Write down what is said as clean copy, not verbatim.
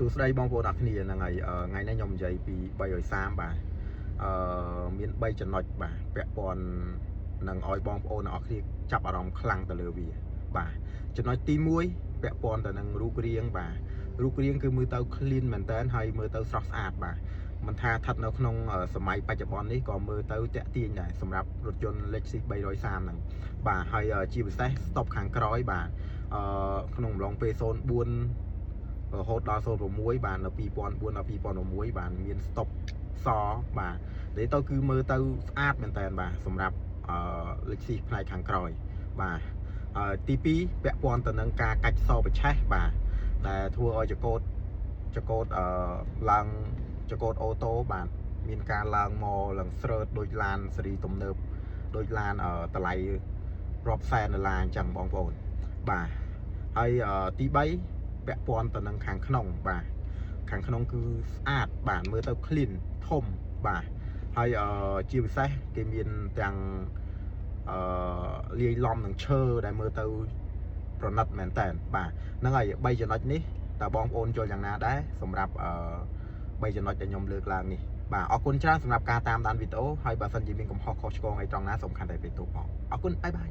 សួស្តីបងប្អូនអរគ្នាហ្នឹងហើយថ្ងៃនេះខ្ញុំនិយាយពី330បាទមាន3ចំណុចបាទពាក់ព័ន្ធនឹងឲ្យបងប្អូនអរគ្នាចាប់អារម្មណ៍ខ្លាំងទៅលើវាបាទចំណុចទី1ពាក់ព័ន្ធទៅនឹងរូបរាងបាទរូបរាងគឺមើលទៅ clean មែនតើហើយមើលទៅស្រស់ស្អាតបាទមិនថាស្ថិតនៅក្នុងសម័យបច្ចុប្បន្ននេះក៏មើលទៅតាក់ទាញដែរសម្រាប់រថយន្ត Lexus 330ហ្នឹងបាទហើយជាពិសេស stop ខាងក្រោយបាទក្នុងអំឡុងពេល04រហូតដល់06បាទនៅ2004ដល់2006បាទមាន stop សបាទនិយាយទៅគឺមើលទៅស្អាតមែនតើបាទសម្រាប់Lexus ផ្នែកខាងក្រោយបាទទី2ពាក់ព័ន្ធទៅនឹងការកាច់សប្រឆេះបាទដែលធ្វើឲ្យចកូតឡើងចកូតអូតូបាទមានការឡើងមកឡើងស្រើតដូចឡានស៊េរីទំនើបដូចឡានតម្លៃរាប់សែនដុល្លារអញ្ចឹងបងប្អូនបាទហើយទី3ពាក់ព័ន្ធទៅនឹងខាងក្នុងបាទខាងក្នុងគឺស្អាតបាទមើលទៅ clean ធំបាទហើយជាពិសេសគេមានទាំងលាយឡំនឹងឈើដែលមើលទៅប្រណិតមែនតើបាទហ្នឹងហើយ3ចំណុចនេះតើបងប្អូនចូលយ៉ាងណាដែរសម្រាប់3ចំណុចដែលខ្ញុំលើកឡើងនេះបាទអរគុណច្រើនសម្រាប់ការតាមដានវីដេអូហើយបើសិនជាមានកំហុសខុសឆ្គងអីត្រង់ណាសូមខន្តីបេទោសផងអរគុណបាយបាយ